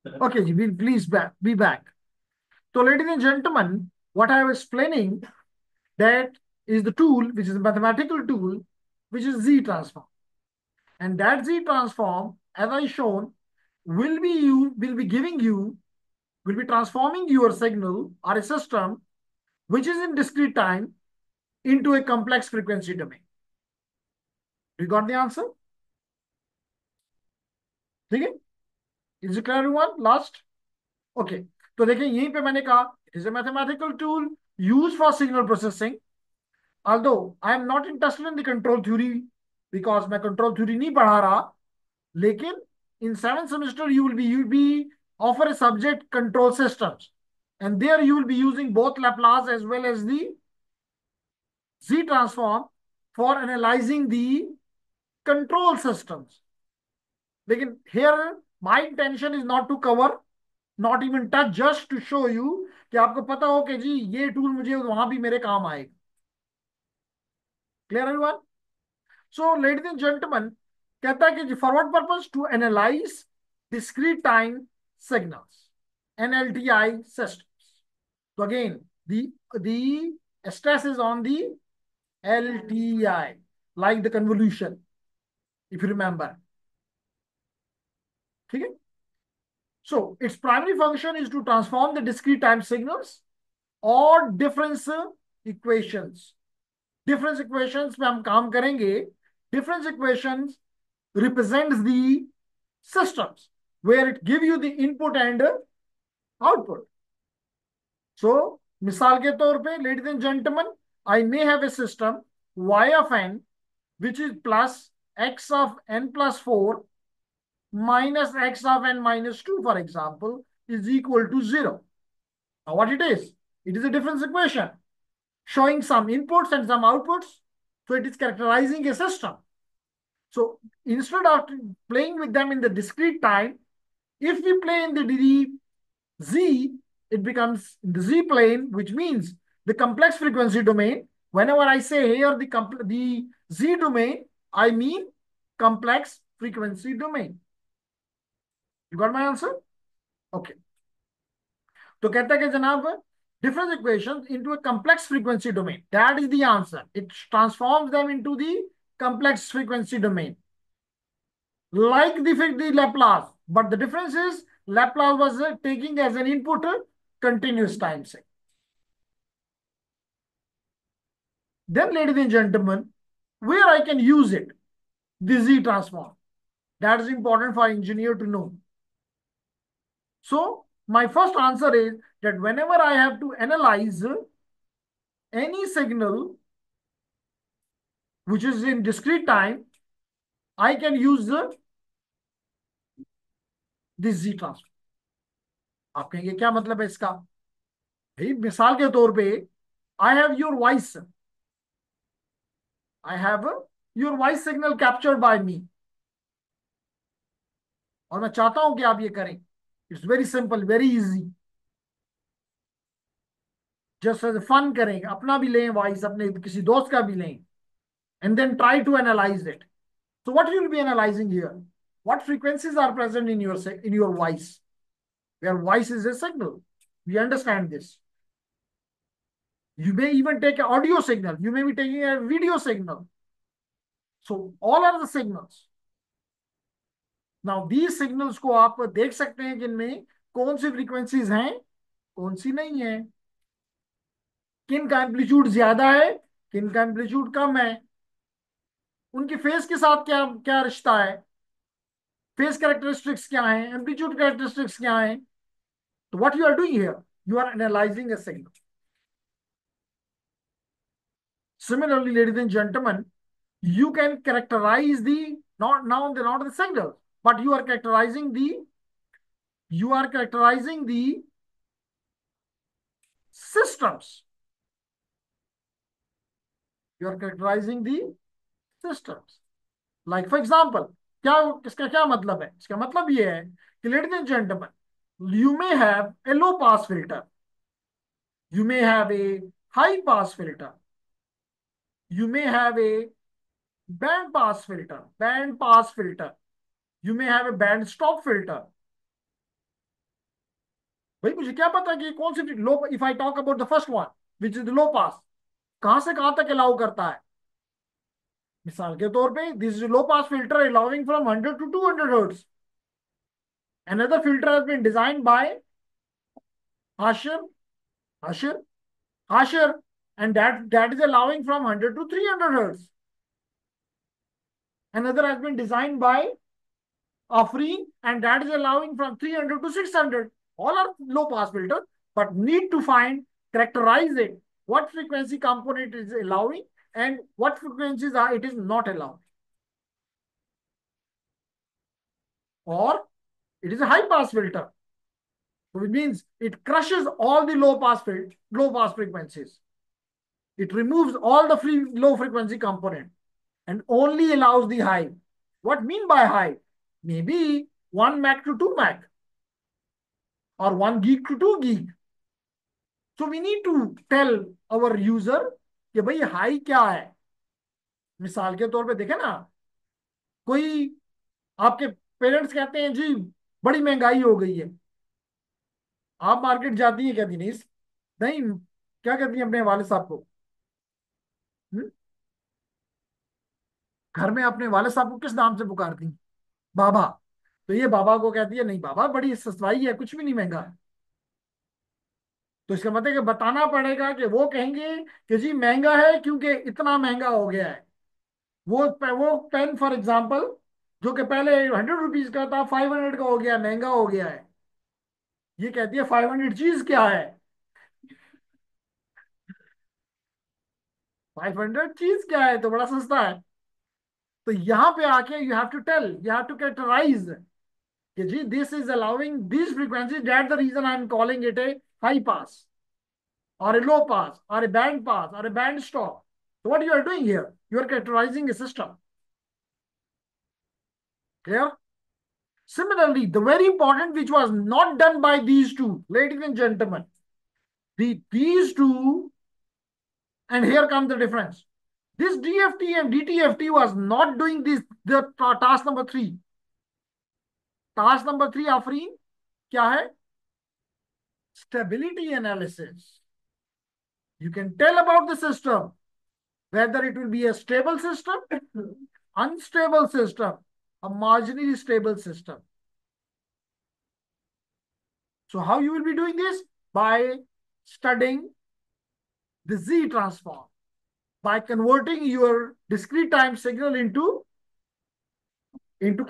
Okay, please be back. So, ladies and gentlemen, what I was explaining that is the tool, which is a mathematical tool, which is Z transform. And that Z transform, as I shown, will be giving you, will be transforming your signal or a system which is in discrete time into a complex frequency domain. You got the answer? ठीक है? Is it clear everyone? Last? Okay. तो देखिए यहीं पे मैंने कहा it is a mathematical tool used for signal processing. Although I am not interested in the control theory because मैं control theory नहीं पढ़ा रहा, लेकिन in seventh semester you will be offer a subject control systems, and there you will be using both Laplace as well as the Z transform for analyzing the control systems. लेकिन here my intention is not to cover, not even touch, just to show you कि आपको पता हो कि जी ये tool मुझे वहां भी मेरे काम आएगा. Clear everyone? So, ladies and gentlemen, कहता है कि for what purpose? To analyze discrete time signals, NLTI systems. So again, the stress is on the LTI, like the convolution, if you remember. ठीक है? So its primary function is to transform the discrete time signals or difference equations. Difference equations में हम काम करेंगे. Difference equations represents the systems where it give you the input and output. So, misal के तौर पे, ladies and gentlemen, I may have a system y of n, which is plus x of n plus 4 minus x of n minus 2, for example, is equal to 0. Now, what it is? It is a difference equation showing some inputs and some outputs. So, it is characterizing a system. So, instead of playing with them in the discrete time, if we play in the Z, it becomes the Z plane, which means the complex frequency domain. Whenever I say here the Z domain, I mean complex frequency domain. You got my answer? Okay. तो कहता है कि जनाब difference equations into a complex frequency domain. That is the answer. It transforms them into the complex frequency domain. Like the Laplace, but the difference is Laplace was taking as an input continuous time signal. Then, ladies and gentlemen, where I can use it, the Z transform. That is important for engineer to know. So, my first answer is that whenever I have to analyze any signal which is in discrete time, I can use this Z transform. आप कहेंगे क्या मतलब है इसका? भाई मिसाल के तौर पे I have your voice. I have your voice signal captured by me. और मैं चाहता हूं कि आप ये करें. It's very simple, very easy. Just as fun करें, अपना भी लें वॉइस, अपने किसी दोस्त का भी लें, and then try to analyse it. So what you will be analyzing here? What frequencies are present in your voice? Where voice is a signal. We understand this. You may even take an audio signal. You may be taking a video signal. So all are the signals. Now these signals को आप देख सकते हैं कि इनमें कौन सी frequencies हैं, कौन सी नहीं है, किन का एम्पलीट्यूड ज्यादा है, किन का एम्पलीट्यूड कम है, उनकी फेस के साथ क्या क्या रिश्ता है, फेस कैरेक्टरिस्टिक्स क्या है, एम्पलीट्यूड कैरेक्टरिस्टिक्स क्या है. तो what you are doing here, you are analysing a signal. Similarly, ladies and gentlemen, you can characterize the not the signal, but you are characterizing the systems. You are characterizing the systems. Like for example, क्या इसका क्या मतलब है? इसका मतलब ये है कि ladies and gentlemen, you may have a low pass filter, you may have a high pass filter, you may have a band pass filter, you may have a band stop filter. भाई मुझे क्या पता कि कौन सी low, if I talk about the first one which is the low pass, कहां से कहां तक अलाउ करता है। मिसाल के तौर पे this is low pass filter allowing from 100 to 200 hertz. Another filter has been designed by Asher, Asher, Asher, and that is allowing from 100 to 300 hertz. Another has been designed by Afreen, and that is allowing from 300 to 600. All are low pass filter, but need to find, characterize it. What frequency component is allowing and what frequencies are it is not allowed. Or it is a high pass filter, which means it crushes all the low pass frequencies. It removes all the low frequency component and only allows the high. What mean by high? Maybe 1 Mach to 2 Mach or 1 gig to 2 gig. So we need to tell our user कि भाई high क्या है। मिसाल के तौर पे देखे ना, कोई आपके पेरेंट्स कहते हैं जी बड़ी महंगाई हो गई है, आप मार्केट जाती है कहती नहीं, नहीं क्या कहती है अपने वाले साहब को, हुँ? घर में अपने वाले साहब को किस नाम से पुकारती हैं? बाबा। तो ये बाबा को कहती है नहीं बाबा बड़ी सस्ताई है, कुछ भी नहीं महंगा है। तो इसका मतलब है कि बताना पड़ेगा कि वो कहेंगे कि जी महंगा है क्योंकि इतना महंगा हो गया है। वो पेन फॉर एग्जांपल जो कि पहले 100 रुपीज का था 500 का हो गया, महंगा हो गया है। ये कहती है 500 चीज क्या है, 500 चीज क्या है तो बड़ा सस्ता है। तो यहाँ पे आके you have to tell, you have to categorize कि जी this is allowing this frequency, that the reason I am calling it a high pass or a low pass or a band pass or a band stop. So what you are doing here? You are characterizing a system. Clear? Similarly, the very important which was not done by these two, ladies and gentlemen, these two, and here comes the difference. This DFT and DTFT was not doing this, the task number three. Task number three, Afreen, क्या है? Stability analysis. You can tell about the system, whether it will be a stable system, unstable system, a marginally stable system. So how you will be doing this? By studying the Z transform, by converting your discrete time signal into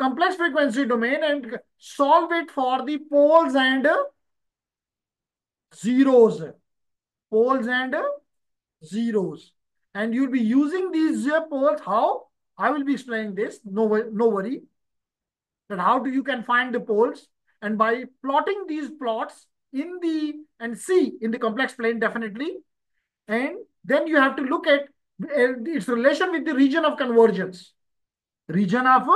complex frequency domain and solve it for the poles and zeros. Poles and zeros. And you'll be using these poles. How? I will be explaining this. No worry. That how do you can find the poles, and by plotting these plots in the and see in the complex plane definitely, and then you have to look at its relation with the region of convergence, region of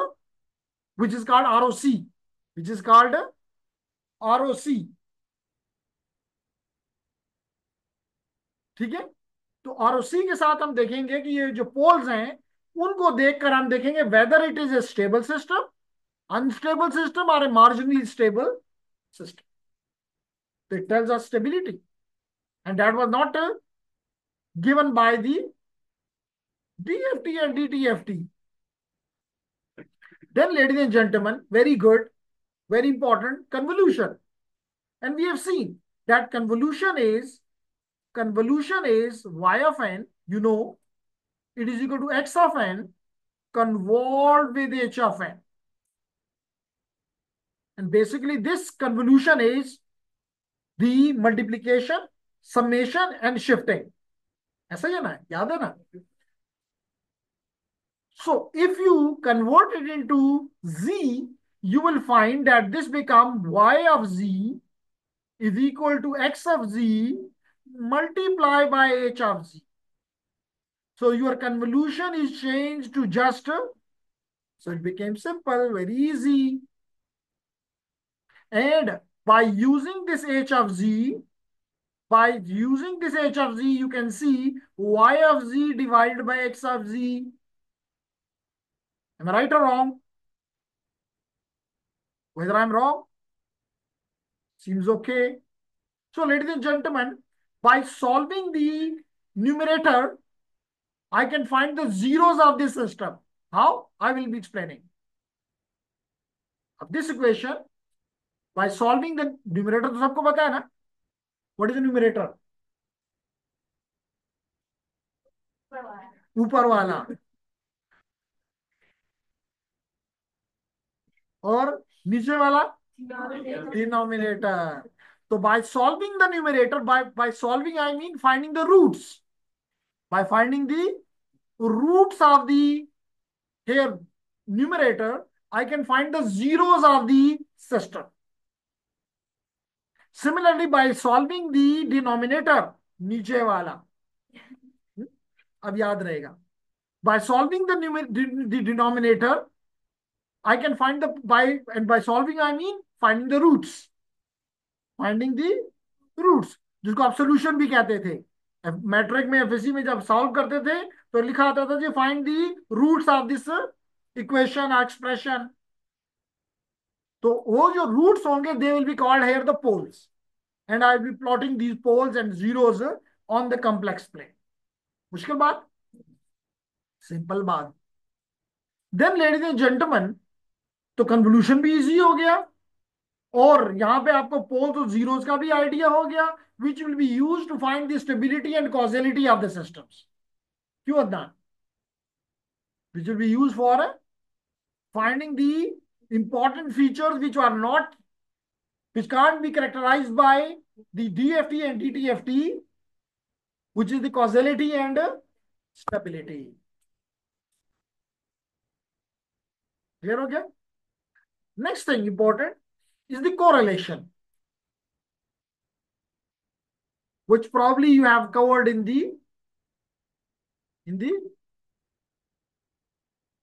which is called ROC, which is called ROC. ठीक है, तो ROC के साथ हम देखेंगे कि ये जो पोल्स हैं उनको देखकर हम देखेंगे whether it is a stable system, unstable system, or a marginally stable system. So it tells us stability, and that was not given by the DFT and DTFT. Then, ladies and gentlemen, very good, very important, convolution. And we have seen that convolution is y of n, you know, it is equal to x of n convolved with h of n. And basically this convolution is the multiplication, summation and shifting. ऐसा ही है ना, याद है ना? So if you convert it into z, you will find that this become y of z is equal to x of z multiplied by h of z. So your convolution is changed to just, so it became simple, very easy. And by using this h of z, you can see y of z divided by x of z. Am I right or wrong? Whether I'm wrong? Seems okay. So, ladies and gentlemen, by solving the numerator, I can find the zeros of this system. How? I will be explaining. Of this equation, by solving the numerator, तो सबको पता है ना? What is the numerator? ऊपर वाला. और नीचे वाला डिनोमिनेटर. तो by solving the numerator, by solving I mean finding the roots. By finding the roots of the here numerator, I can find the zeros of the system. Similarly, by solving the denominator, नीचे वाला, अब याद रहेगा. By solving the denominator, I can find and by solving I mean finding the roots. Finding the roots, जिसको आप solution भी कहते थे. मैट्रिक में, एफएससी में जब सॉल्व करते थे तो लिखा आता था जी find the roots of this equation expression. तो वो जो रूट्स होंगे they will be called here the poles, and I will be plotting these poles and zeros on the complex plane. मुश्किल बात? सिंपल बात. देन लेडीज एंड जेंटलमैन, तो convolution भी easy हो गया, और यहां पे आपको पोल्स और जीरोस का भी आइडिया हो गया, which will be use to find the stability and causality of the systems. क्यों Adnan? Which will be use for finding the important features which can't be characterized by the DFT and DTFT, which is the causality and stability. Clear हो गया? Next thing important is the correlation, which probably you have covered in the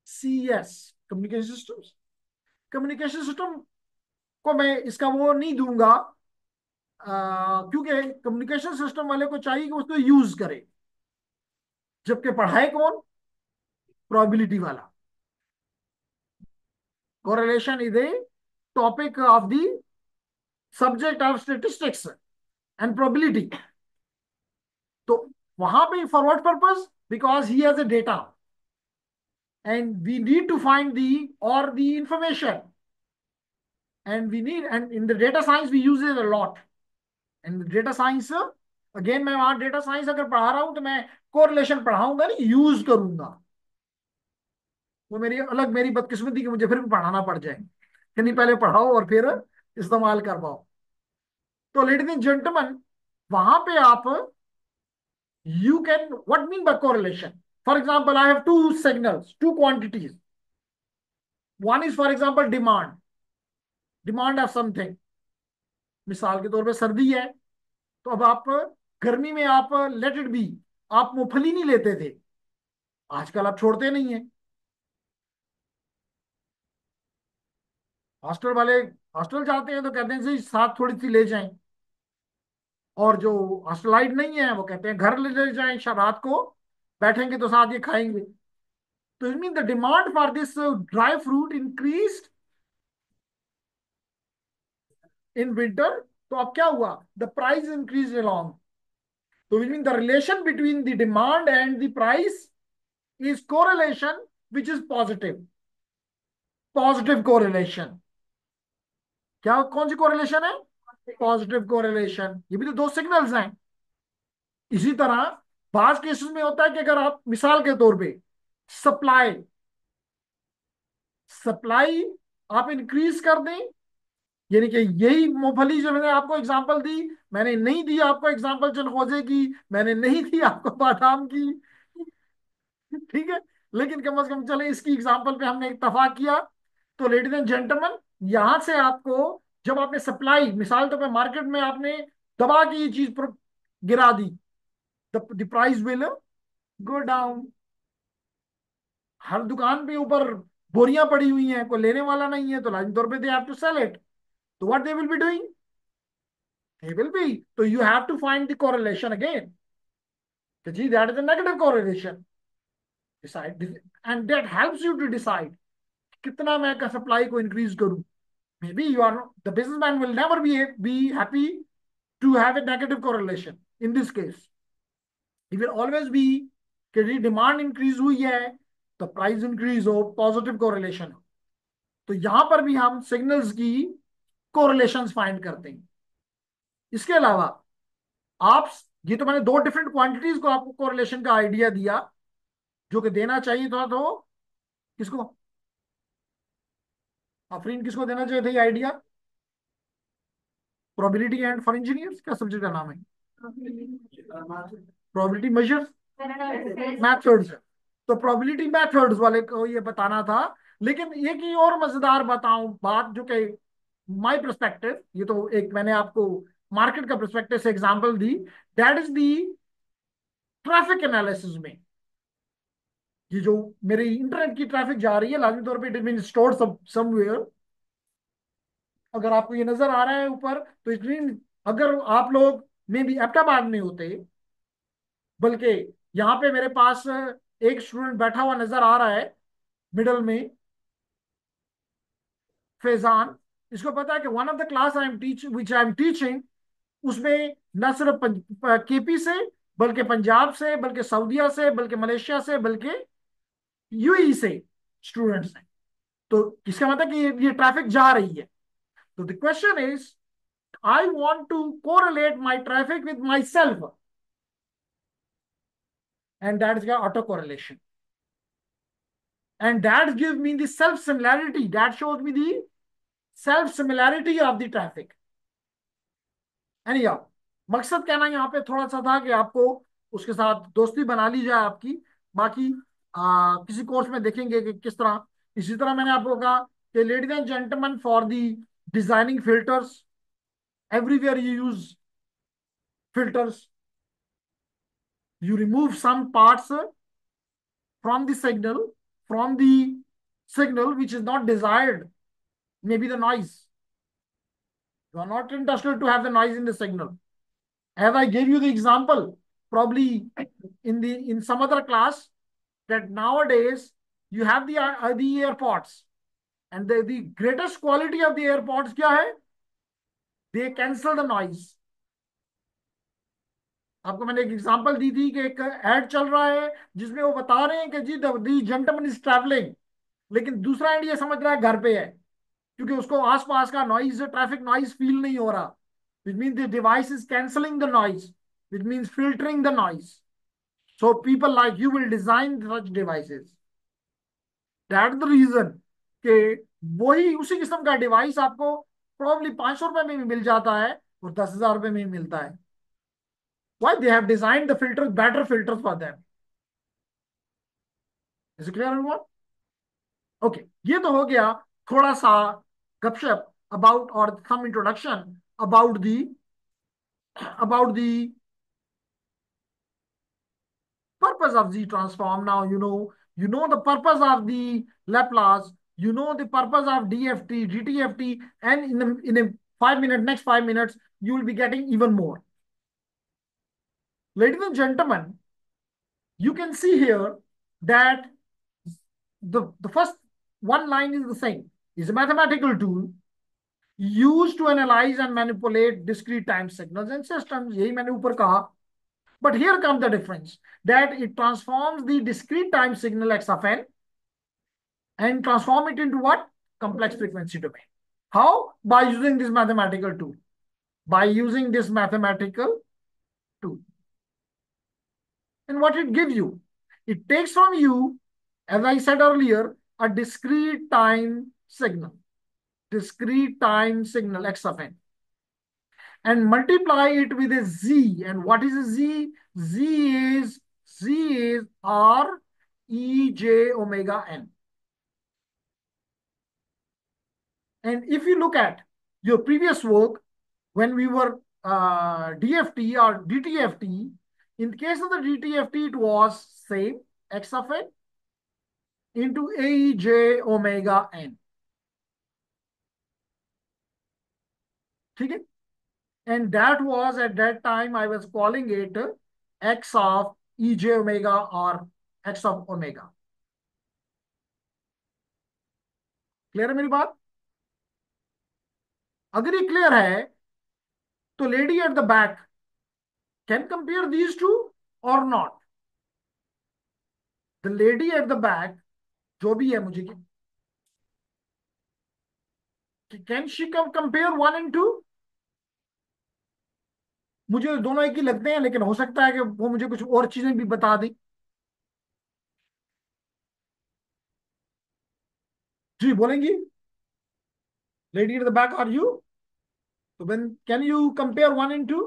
CES, communication systems. Communication system को मैं इसका वो नहीं दूंगा, क्योंकि communication system वाले को चाहिए कि उसको यूज करे, जबकि पढ़ाए कौन? प्रोबेबिलिटी वाला. Correlation is a topic of the subject of statistics and probability. तो वहां पे for what purpose? Because he has a data and we need to find the information, and in the data science we use it a lot. And the data science, again मैं वहां data science अगर पढ़ा रहा हूं तो मैं correlation पढ़ाऊंगा नहीं, यूज करूंगा. वो मेरी बदकिस्मती कि मुझे फिर भी पढ़ाना पड़ जाए, कि नहीं पहले पढ़ाओ और फिर इस्तेमाल कर पाओ. तो लेडीज एंड जेंटलमैन, वहां पे आप you can, what mean by correlation? For example, I have two signals, two quantities. One is, for example, demand of something. मिसाल के तौर पे सर्दी है, तो अब आप गर्मी में आप लेट इट बी, आप मूंगफली नहीं लेते थे, आजकल आप छोड़ते नहीं है. हॉस्टल जाते हैं तो कहते हैं जी साथ थोड़ी सी ले जाएं, और जो हॉस्टलाइट नहीं है वो कहते हैं घर ले जाएं, रात को बैठेंगे तो साथ ये खाएंगे. तो it mean the demand for this dry fruit increased in winter. तो अब क्या हुआ? The price increase along. तो it mean the relation between the demand and the price is correlation which is positive. Positive correlation. क्या कौन सी correlation है? Positive correlation. ये भी तो दो सिग्नल्स हैं. इसी तरह बाज केसेस में होता है कि अगर आप मिसाल के तौर पे सप्लाई सप्लाई आप इंक्रीज कर दें, यानी कि यही मूंगफली जो मैंने आपको एग्जांपल दी, मैंने नहीं दी आपको एग्जांपल चनखोजे की, मैंने नहीं दी आपको बादाम की, ठीक है, लेकिन कम से कम चले इसकी एग्जांपल पे हमने इत्तेफाक किया. तो लेडीज एंड जेंटलमैन, यहां से आपको जब आपने सप्लाई, मिसाल तो पे मार्केट में आपने दबा के ये चीज गिरा दी, the price will go down. हर दुकान पे ऊपर बोरियां पड़ी हुई हैं, कोई लेने वाला नहीं है, तो लाजिमी तौर पे they have to sell it. तो what they will be doing? They will be, तो you have to find the correlation again. तो जी that is a negative correlation. Decide, and that helps you to decide कितना मैं का supply को increase करूं. Maybe you are the businessman will never be happy to have a negative correlation. In this case, it will always be कि यदि demand increase हुई है तो प्राइस इंक्रीज हो, पॉजिटिव कोरिलेशन हो। तो यहां पर भी हम सिग्नल्स की कोरिलेशंस फाइंड करते हैं। इसके अलावा आप, ये तो मैंने दो डिफरेंट क्वांटिटीज को आपको कोरिलेशन का आइडिया दिया, जो कि देना चाहिए था तो किसको, अफरीन किसको देना चाहिए था ये idea? Probability and for engineers, क्या सब्जेक्ट का नाम है? Probability measures methods. तो प्रोबेबिलिटी मेथड्स वाले को ये बताना था। लेकिन एक ही और मजेदार बताऊं बात, जो कि माय पर्सपेक्टिव, ये तो एक मैंने आपको मार्केट का पर्सपेक्टिव से example the, that is the traffic analysis में। ये जो मेरी इंटरनेट की ट्रैफिक जा रही है, लाजमी तौर पे इट मीन स्टोर्ड समवेयर। अगर आपको ये नजर आ रहा है ऊपर, तो इट मीन अगर आप लोग मे भी अहमदाबाद में होते, बल्कि यहाँ पे मेरे पास एक स्टूडेंट बैठा हुआ नजर आ रहा है मिडल में, फैजान। इसको पता है कि one of the class I am teach which I am teaching, उसमें न सिर्फ केपी से, बल्कि पंजाब से, बल्कि सऊदीया से, बल्कि मलेशिया से, बल्कि यूएई से स्टूडेंट्स हैं। तो इसका मतलब कि ये ट्रैफिक जा रही है। तो the question is, I want to correlate my traffic with my self, and that is auto correlation, and that gives me the self similarity, that shows me the self similarity of the traffic। Any यार, मकसद कहना यहाँ पे थोड़ा सा था कि आपको उसके साथ दोस्ती बना ली जाए आपकी। बाकी किसी कोर्स में देखेंगे कि किस तरह। इसी तरह मैंने आपको कहा कि ladies and gentleman, for the designing filters, everywhere you use filters, you remove some parts from the signal, from the signal which is not desired, maybe the noise. You are not interested to have the noise in the signal. As I gave you the example, probably in some other class, that nowadays you have the AirPods, and the greatest quality of the AirPods क्या है? They cancel the noise. आपको मैंने एक example दी थी कि एक add चल रहा है जिसमें वो बता रहे हैं कि जी दी जेंटलमैन इज ट्रैवलिंग, लेकिन दूसरा एंड ये समझ रहा है घर पे है, क्योंकि उसको आसपास का नॉइज, ट्रैफिक नॉइज फील नहीं हो रहा। Which mean the device is cancelling the noise, which means filtering the noise. So people like you will design such devices. That the reason कि वही उसी किस्म का डिवाइस आपको प्रॉब्ली 500 रुपए में भी मिल जाता है और 10,000 रुपए में भी मिलता है। Why? They have designed the filters, better filters for them. Is it clear, everyone? Okay, ये तो हो गया थोड़ा सा गपशप about or some introduction about the purpose of Z transform. Now you know the purpose of the Laplace, you know the purpose of DFT, GTFT, and in a 5 minute, next 5 minutes, you will be getting even more. Ladies and gentlemen, you can see here that the first one line is the same. It's a mathematical tool used to analyze and manipulate discrete time signals and systems. यही मैंने ऊपर कहा। But here comes the difference, that it transforms the discrete time signal x of n and transform it into what? Complex frequency domain. How? By using this mathematical tool. By using this mathematical tool. And what it gives you? It takes from you, as I said earlier, a discrete time signal. Discrete time signal x of n, and multiply it with a z. And what is a z? Z is r e j omega n. And if you look at your previous work, when we were DFT or DTFT, in the case of the DTFT, it was same x of n into a j omega n. ठीक है? And that was, at that time I was calling it x of ej omega or x of omega. Clear है मेरी बात? अगर ये clear है तो lady at the back can compare these two or not? The lady at the back जो भी है, मुझे can she compare one and two? मुझे दोनों एक ही लगते हैं, लेकिन हो सकता है कि वो मुझे कुछ और चीजें भी बता दें। जी बोलेंगी? Lady at the back are you? तो when can you compare one and two?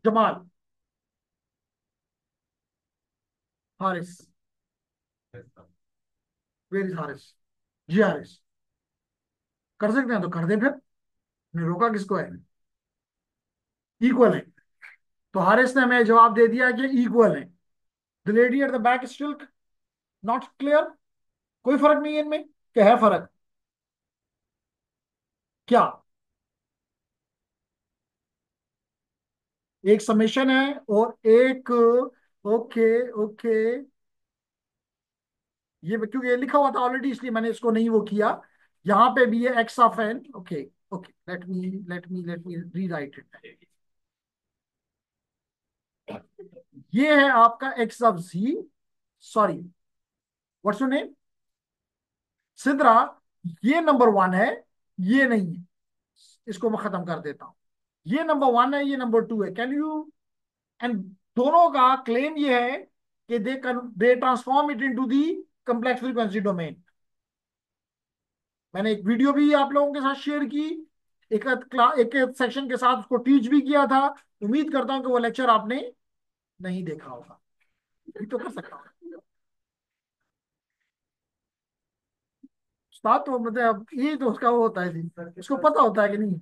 Jamal, Haris, where is Haris? जी हारिस, कर सकते हैं तो कर दे फिर, ने रोका किसको है? इक्वल है। तो हारिस ने हमें जवाब दे दिया कि इक्वल है। The lady at the back still not clear. कोई फर्क नहीं है इनमें, क्या है फर्क? क्या? एक समेशन है और एक, ओके ओके, ये क्योंकि ये लिखा हुआ था ऑलरेडी, इसलिए मैंने इसको नहीं वो किया। यहाँ पे भी है x of n. Okay okay, let me rewrite it. ये है आपका x of z, sorry, what's your name? Sidra. ये नंबर वन है, ये नहीं है। इसको मैं खत्म कर देता हूं। ये नंबर वन है, ये नंबर टू है। कैन यू, एंड दोनों का क्लेम ये है कि they transform it into the complex frequency domain. मैंने एक वीडियो भी आप लोगों के साथ शेयर की, एक सेक्शन के साथ उसको टीच भी किया था। उम्मीद करता हूं कि वो लेक्चर आपने नहीं देखा होगा। ये तो कर सकता हूँ उस्ताद, तो मतलब ये तो उसका वो होता है जी, इसको पता होता है कि नहीं?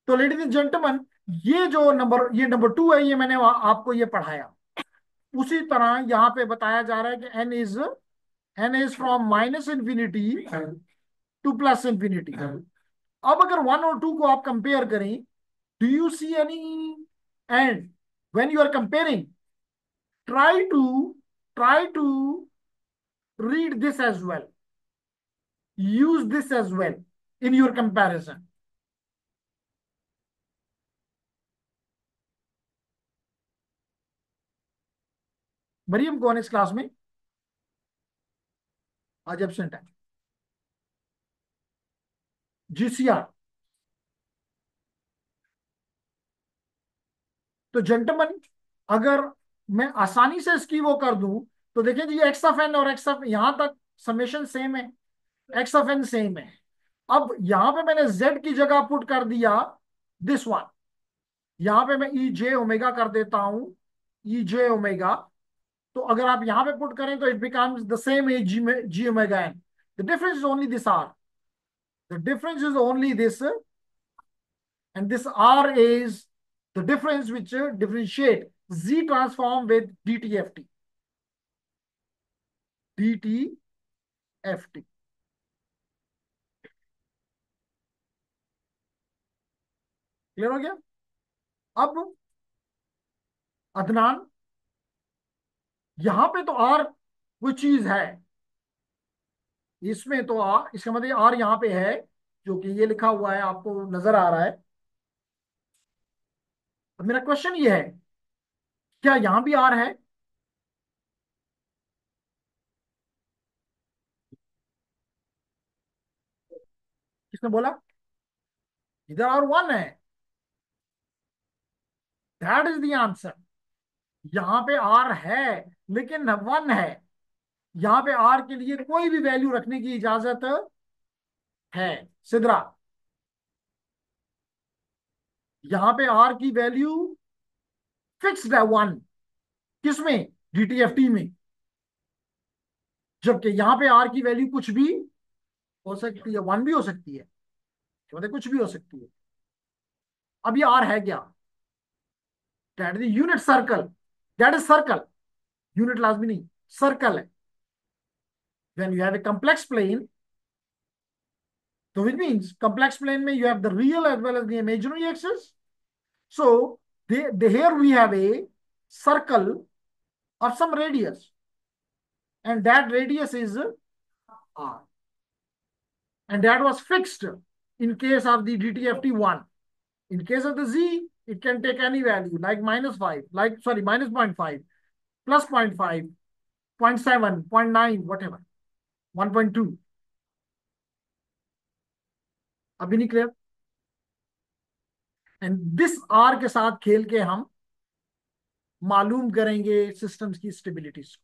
तो लेडीज एंड जेंटलमैन, ये नंबर टू है, ये मैंने आपको ये पढ़ाया। उसी तरह यहाँ पे बताया जा रहा है कि n is from minus infinity to plus infinity. अब अगर वन और टू को आप कंपेयर करें, do you see any and? When you are comparing, try to try to read this as well, use this as well in your comparison. Maryam कौन है इस class में? आज एब्सेंट है। जीसीआर। तो जेंटलमैन, अगर मैं आसानी से इसकी वो कर दूं, तो देखिए जी, एक्स ऑफ एन और एक्स ऑफ, यहां तक समेशन सेम है, एक्स ऑफ एन सेम है। अब यहां पे मैंने जेड की जगह पुट कर दिया दिस वन। यहां पे मैं ई जे ओमेगा कर देता हूं, ई जे ओमेगा। तो अगर आप यहां पे पुट करें तो it becomes the same as g omega n. The difference is only this R, the difference is only this, and this R is the difference which differentiate Z transform with DTFT. DTFT clear हो गया? अब अदनान, यहां पे तो R कोई चीज है, इसमें तो इसका मतलब R यहां पे है, जो कि ये लिखा हुआ है आपको नजर आ रहा है। अब मेरा क्वेश्चन ये है, क्या यहां भी R है? किसने बोला? इधर R वन है, दैट इज द आंसर। यहां पे R है लेकिन वन है। यहां पे R के लिए कोई भी वैल्यू रखने की इजाजत है। सिद्रा, यहां पे R की वैल्यू फिक्स्ड है वन। किसमें? डीटीएफटी में। जबकि यहां पे R की वैल्यू कुछ भी हो सकती है, वन भी हो सकती है, मतलब कुछ भी हो सकती है। अब ये R है क्या? That is unit circle, that is circle, unit लाजमी नहीं, सर्कल है। When you have a complex plane, तो विच मीन्स कम्प्लेक्स प्लेन में you have the real as well as the imaginary axis. So here we have a circle of some radius, and that radius is r, and that was fixed in case of the DTFT1. In case of the z, it can take any value like -5, like sorry, minus 0.5, plus 0.5, 0.7, 0.9, whatever, 1.2. अभी नहीं clear? And this are के साथ खेल के हम मालूम करेंगे systems की स्टेबिलिटीज।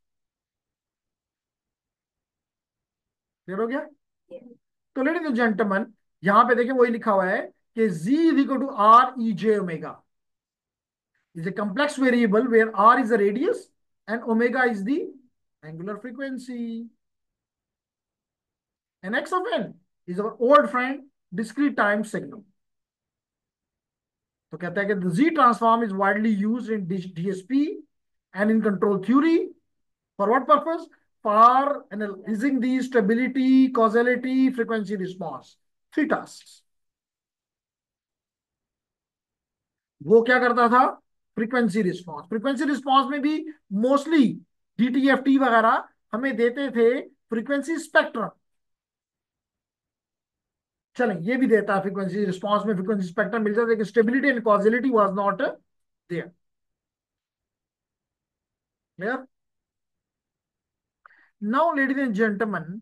क्लियर हो गया? तो लेडीज एंड जेंटलमैन, यहां पे देखिए वही लिखा हुआ है कि z is equal to r e j omega is a complex variable where r is the radius and omega is the angular frequency, and x of n is our old friend discrete time signal. तो कहता है कि the z transform is widely used in DSP and in control theory. For what purpose? For analyzing the stability, causality, frequency response. Three tasks. वो क्या करता था? Frequency response. Frequency response में भी मोस्टली डीटीएफटी वगैरह हमें देते थे फ्रीक्वेंसी स्पेक्ट्रम। चलें, ये भी देता है फ्रीक्वेंसी रिस्पॉन्स में फ्रीक्वेंसी स्पेक्ट्रम मिल जाता है, लेकिन stability and causality was not there. Clear? Now ladies and gentlemen,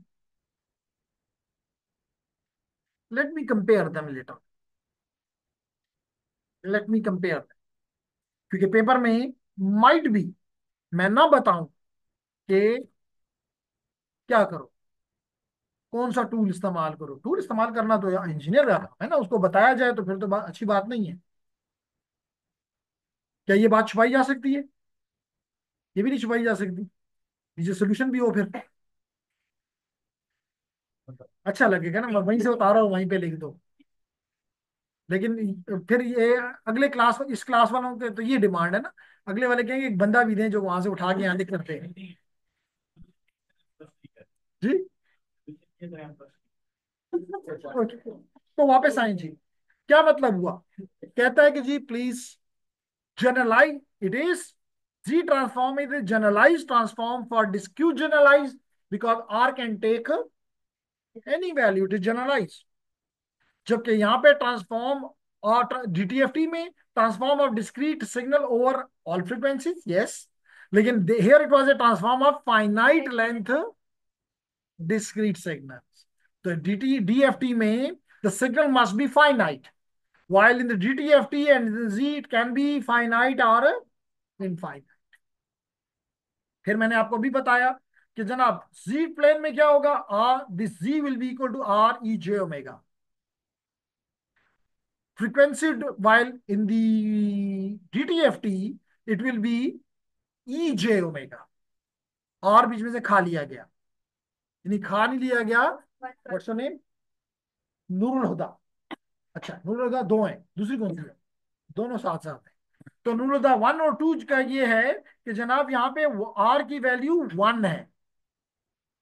let me compare them little. Let me compare, क्योंकि पेपर में माइट भी मैं ना बताऊं कि क्या करो, कौन सा टूल इस्तेमाल करो। टूल इस्तेमाल करना तो इंजीनियर का काम है ना, उसको बताया जाए तो फिर तो अच्छी बात नहीं है। क्या ये बात छुपाई जा सकती है? ये भी नहीं छुपाई जा सकती। ये सोल्यूशन भी हो फिर अच्छा लगेगा ना, मैं वहीं से उतारा हूँ वहीं पे लिख दो। लेकिन फिर ये अगले क्लास, इस क्लास वालों के तो ये डिमांड है ना, अगले वाले कहेंगे एक बंदा भी दें जो वहां से उठा के यहाँ लिख करते हैं। जी, तो वापस आए जी। क्या मतलब हुआ? कहता है कि जी please generalize, it is Z transform is a generalized transform for discrete generalized because R can take any value, it is generalized. जबकि यहाँ पे ट्रांसफॉर्म और डीटीएफटी में transform of discrete signal over all frequencies, yes, लेकिन here it was a transform of finite length discrete signals. तो DFT में the signal must be finite, while in the DTFT and the Z it can be finite or infinite. फिर मैंने आपको भी बताया कि जनाब Z प्लेन में क्या होगा, R this Z will be equal to R E J omega. Frequency while in the DTFT it will be E J omega. R बीच में से खा लिया गया, यानी खा नहीं लिया गया। What's your name? Nurul Huda. अच्छा, नूरुल हुदा दो हैं, दूसरी कौन सी है? दोनों साथ साथ हैं। तो नूरुल हुदा 1 और 2 का ये है कि जनाब यहाँ पे R की वैल्यू 1 है,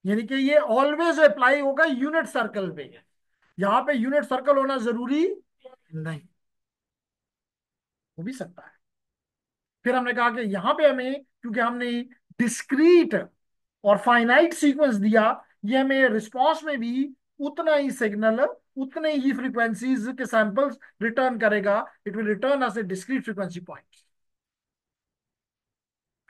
यानी कि ये ऑलवेज अप्लाई होगा यूनिट सर्कल पे। यहाँ पे यूनिट सर्कल होना जरूरी नहीं, हो भी सकता है। फिर हमने कहा कि यहाँ पे हमें, क्योंकि हमने डिस्क्रीट और फाइनाइट सीक्वेंस दिया, ये हमें रिस्पॉन्स में भी उतना ही सिग्नल, उतने ही फ्रीक्वेंसीज के सैंपल्स रिटर्न करेगा। It will return as a discrete frequency point.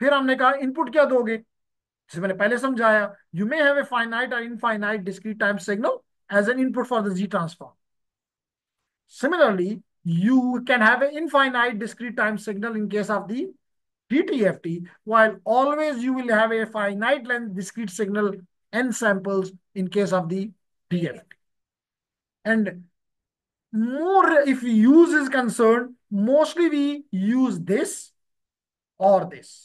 फिर हमने कहा इनपुट क्या दोगे, जैसे मैंने पहले समझाया, you may have a finite or infinite discrete time signal as an input for the Z transform. Similarly, you can have an infinite discrete time signal in case of the DTFT, while always you will have a finite length discrete signal n samples in case of the DFT. And more if use is concerned, mostly we use this or this.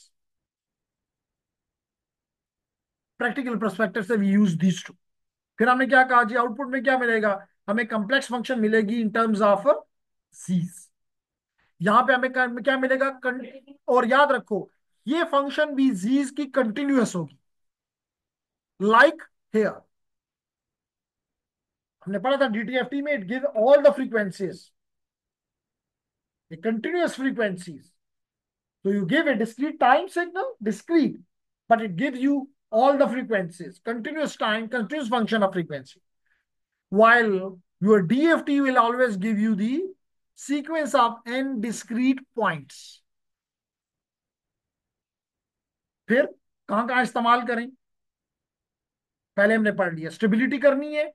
Practical perspective से we use these two. फिर हमने क्या कहा जी, output में क्या मिलेगा? हमें complex function मिलेगी इन टर्म्स ऑफ z's। यहां पे हमें क्या मिलेगा? और याद रखो, ये फंक्शन भी जीज की कंटिन्यूअस होगी, लाइक हेयर हमने पढ़ा था डीटीएफटी में, it give all the frequencies, continuous frequencies. So you give a discrete time signal, discrete, but it gives you all the frequencies, continuous time, continuous function of frequency. While your DFT will always give you the sequence of n discrete points. फिर कहां कहां इस्तेमाल करें? पहले हमने पढ़ लिया, stability करनी है,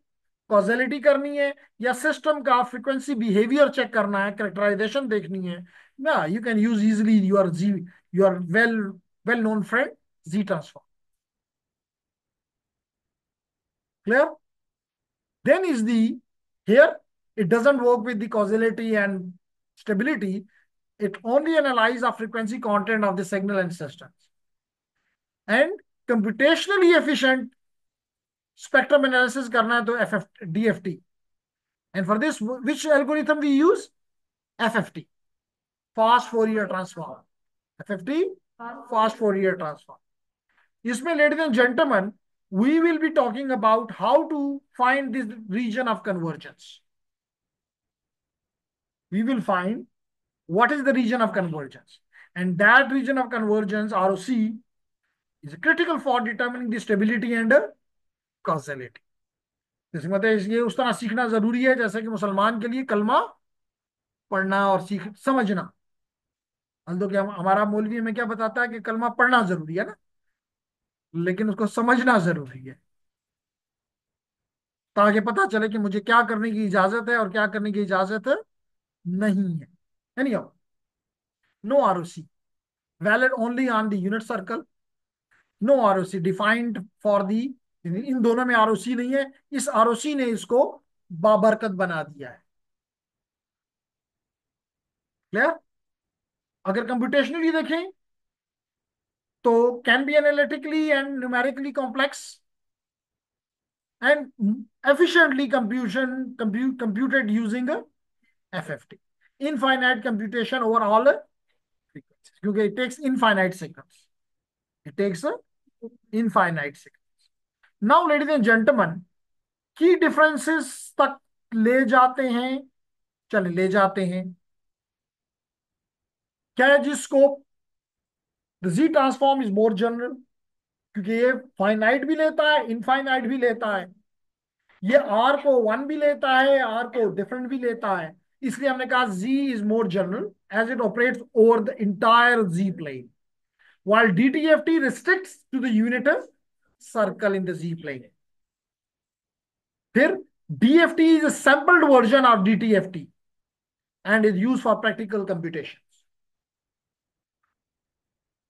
कॉजेलिटी करनी है, या सिस्टम का फ्रीक्वेंसी बिहेवियर चेक करना है, कैरेक्टराइजेशन देखनी है ना, you can use easily your well known friend z transform. Clear? Then is the here it doesn't work with the causality and stability. It only analyzes the frequency content of the signal and systems. And computationally efficient spectrum analysis करना है तो DFT. And for this, which algorithm we use? FFT, fast Fourier transform. FFT, fast Fourier transform. इसमें, ladies and gentlemen, we will be talking about how to find this region of convergence. We will find what is the region of convergence. And that region of convergence, ROC, is critical for determining the stability and causality. जैसे मतलब ये उस तरह सीखना जरूरी है जैसे कि मुसलमान के लिए कलमा पढ़ना और सीख समझना. तो क्या हमारा मौलवी हमें क्या बताता है कि कलमा पढ़ना जरूरी है ना, लेकिन उसको समझना जरूरी है, ताकि पता चले कि मुझे क्या करने की इजाजत है और क्या करने की इजाजत नहीं है. Anyhow, no ROC valid only on the unit circle. No ROC defined for the, इन दोनों में आरओसी नहीं है, इस आरओसी ने इसको बाबरकत बना दिया है. क्लियर? अगर कंप्यूटेशनली देखें तो can be analytically and numerically complex and efficiently computed using FFT, infinite computation over all frequencies, क्योंकि it takes infinite signals. It takes infinite signals. Now, ladies and gentlemen, की डिफरेंसेस तक ले जाते हैं, चले ले जाते हैं. क्या है जी scope? The Z transform is more general, क्योंकि ये फाइनाइट भी लेता है, इनफाइनाइट भी लेता है. ये आर को वन भी लेता है, आर को डिफरेंट भी लेता है. इसलिए हमने कहा Z is more general as it operates over the entire Z plane, while DTFT restricts to the unit circle in the Z plane. फिर DFT is a sampled version of DTFT and is used for practical computations.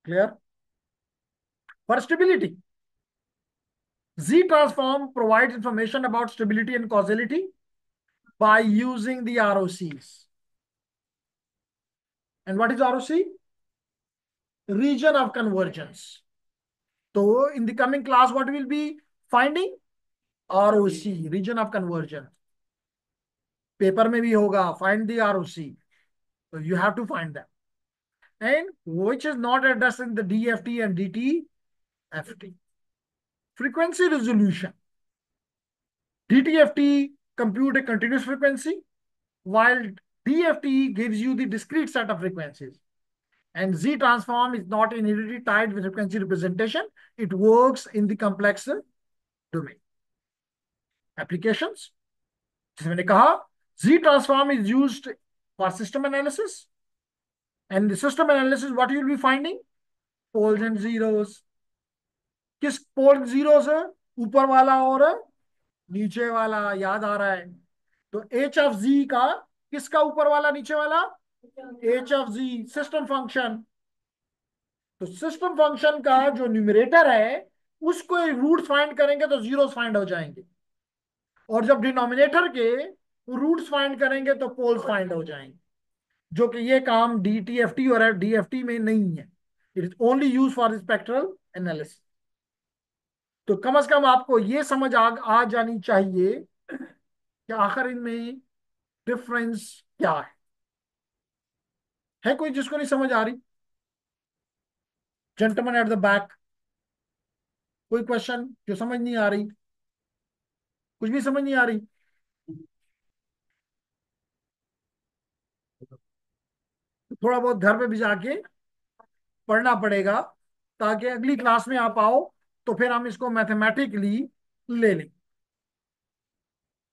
Clear? For stability, Z transform provides information about stability and causality by using the ROCs. And what is ROC? Region of convergence. So in the coming class, what will be finding? ROC, region of convergence. Paper में भी होगा, find the ROC. So you have to find them. And which is not addressed in the DFT and DTFT. Frequency resolution. DTFT compute a continuous frequency, while DFT gives you the discrete set of frequencies. And Z transform is not inherently tied with frequency representation. It works in the complex domain. Applications. जैसे मैंने कहा, Z transform is used for system analysis. And the system analysis, what you will be finding? Poles and zeros. किस पोल zeros है? ऊपर वाला और नीचे वाला, याद आ रहा है? तो एच ऑफ जी का, किसका ऊपर वाला नीचे वाला? H of z system function. तो सिस्टम फंक्शन का जो न्यूमरेटर है उसको रूट्स फाइंड करेंगे तो जीरोस फाइंड हो जाएंगे, और जब डिनोमिनेटर के रूट्स फाइंड करेंगे तो पोल्स फाइंड हो जाएंगे, जो कि ये काम डीटीएफटी और डीएफटी में नहीं है. It is only use for spectral analysis. तो कम से कम आपको ये समझ आ जानी चाहिए कि आखिर इनमें डिफरेंस क्या है कोई जिसको नहीं समझ आ रही? जेंटलमैन एट द बैक, कोई क्वेश्चन जो समझ नहीं आ रही? कुछ भी समझ नहीं आ रही? तो थोड़ा बहुत घर पे भी जाके पढ़ना पड़ेगा, ताकि अगली क्लास में आप आओ तो फिर हम इसको मैथमेटिकली ले लें।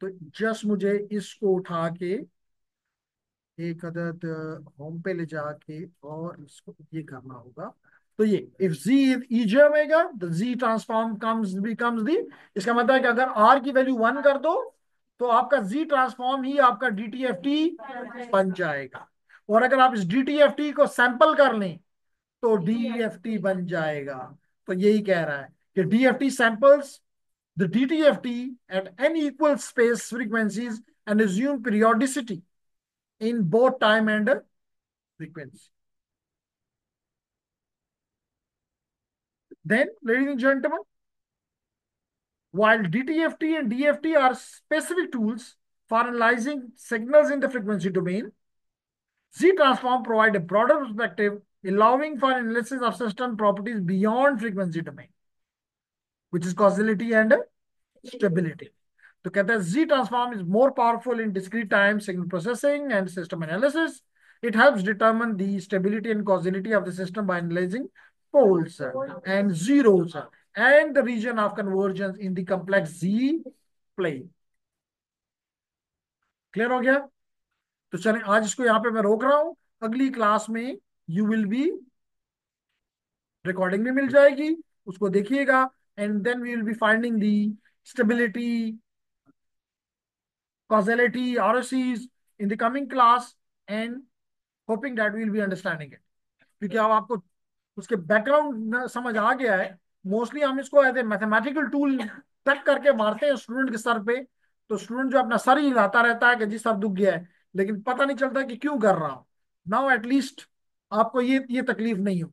तो जस्ट मुझे इसको उठा के एक अदद होम पे ले जाके और इसको ये करना होगा। तो ये if z is easy omega the z transform comes becomes the, इसका मतलब है कि अगर r की वैल्यू 1 कर दो तो आपका z ट्रांसफॉर्म ही आपका DTFT बन जाएगा। और अगर आप इस DTFT को सैंपल कर लें तो DFT बन जाएगा। तो यही कह रहा है कि DFT samples the DTFT at n equal space frequencies and assume periodicity in both time and frequency. Then, ladies and gentlemen, while DTFT and DFT are specific tools for analyzing signals in the frequency domain, Z transform provide a broader perspective, allowing for analysis of system properties beyond frequency domain, which is causality and stability. तो कहते हैं Z transform is more powerful in discrete time signal processing and system analysis. It helps determine the stability and causality of the system by analyzing poles and zeros and the region of convergence in the complex Z plane. Clear हो गया? तो चलें आज इसको यहाँ पे मैं रोक रहा हूं। अगली क्लास में यू विल बी, रिकॉर्डिंग भी मिल जाएगी, उसको देखिएगा, and then we will be finding the stability, causality, ROCs in the coming class and hoping that we will be understanding it. क्योंकि अब आपको उसके बैकग्राउंड समझ आ गया है। मोस्टली हम इसको एज ए मैथमेटिकल टूल तक करके मारते हैं स्टूडेंट के सर पे, तो स्टूडेंट जो अपना सर ही हिलाता रहता है कि जी सर दुख गया है, लेकिन पता नहीं चलता कि क्यों कर रहा हूं। नाउ एटलीस्ट आपको ये तकलीफ नहीं हो।